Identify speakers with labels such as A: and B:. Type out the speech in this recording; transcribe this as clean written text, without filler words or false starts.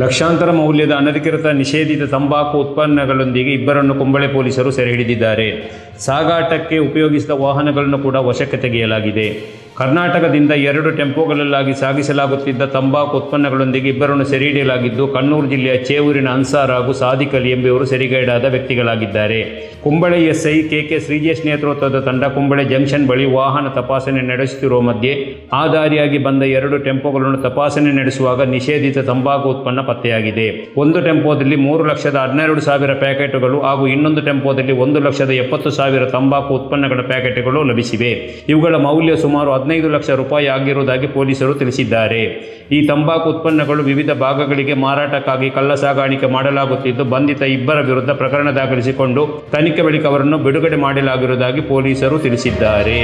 A: ಲಕ್ಷಾಂತರ ಮೌಲ್ಯದ ಅನಧಿಕೃತ ನಿಷೇಧಿತ ತಂಬಾಕು ಉತ್ಪನ್ನಗಳೊಂದಿಗೆ ಇಬ್ಬರನ್ನು ಕುಂಬಳೆ ಪೊಲೀಸರು ಸೆರೆ ಹಿಡಿದಿದ್ದಾರೆ. ಸಾಗಾಟಕ್ಕೆ ಉಪಯೋಗಿಸಿದ ವಾಹನಗಳನ್ನು ಕೂಡ ವಶಕ್ಕೆ ತೆಗೆಯಲಾಗಿದೆ. ಕರ್ನಾಟಕದಿಂದ 2 ಟೆಂಪೋಗಳಲ್ಲಾಗಿ ಸಾಗಿಸಲಾಗುತ್ತಿದ್ದ ತಂಬಾಕು ಉತ್ಪನ್ನಗಳೊಂದಿಗೆ ಇಬ್ಬರನ್ನು ಸೆರೆ ಹಿಡಿಯಲಾಗಿದ್ದು, ಕಣ್ಣೂರು ಜಿಲ್ಲೆಯ ಚೇವೂರಿನ ಅನ್ಸಾರ್ ಹಾಗೂ ಸಾದಿಕ್ ಅಲಿ ಎಂಬುವರು ಸೆರೆಗೀಡಾದ ವ್ಯಕ್ತಿಗಳಾಗಿದ್ದಾರೆ. ಕುಂಬಳೆ ಎಸ್ಐ ಕೆ ಶ್ರೀಜೇಶ್ ನೇತೃತ್ವದ ತಂಡ ಕುಂಬಳೆ ಜಂಕ್ಷನ್ ಬಳಿ ವಾಹನ ತಪಾಸಣೆ ನಡೆಸುತ್ತಿರುವ ಮಧ್ಯೆ ಆ ದಾರಿಯಾಗಿ ಬಂದ 2 ಟೆಂಪೋಗಳನ್ನು ತಪಾಸಣೆ ನಡೆಸುವಾಗ ನಿಷೇಧಿತ ತಂಬಾಕು ಉತ್ಪನ್ನ ಪತ್ತೆಯಾಗಿದೆ. ಒಂದು ಟೆಂಪೋದಲ್ಲಿ 3,12,000 ಪ್ಯಾಕೆಟ್ಗಳು ಹಾಗೂ ಇನ್ನೊಂದು ಟೆಂಪೋದಲ್ಲಿ 1,70,000 ತಂಬಾಕು ಉತ್ಪನ್ನಗಳ ಪ್ಯಾಕೆಟ್ಗಳು ಲಭಿಸಿವೆ. ಇವುಗಳ ಮೌಲ್ಯ ಸುಮಾರು 15 ಲಕ್ಷ ರೂಪಾಯಿ ಆಗಿರುವುದಾಗಿ ಪೊಲೀಸರು ತಿಳಿಸಿದ್ದಾರೆ. ಈ ತಂಬಾಕು ಉತ್ಪನ್ನಗಳು ವಿವಿಧ ಭಾಗಗಳಿಗೆ ಮಾರಾಟಕ್ಕಾಗಿ ಕಳ್ಳ ಸಾಗಾಣಿಕೆ ಮಾಡಲಾಗುತ್ತಿದ್ದು, ಬಂಧಿತ ಇಬ್ಬರ ವಿರುದ್ಧ ಪ್ರಕರಣ ದಾಖಲಿಸಿಕೊಂಡು ತನಿಖೆ ಬಳಿಕ ಅವರನ್ನು ಬಿಡುಗಡೆ ಮಾಡಲಾಗಿರುವುದಾಗಿ ಪೊಲೀಸರು ತಿಳಿಸಿದ್ದಾರೆ.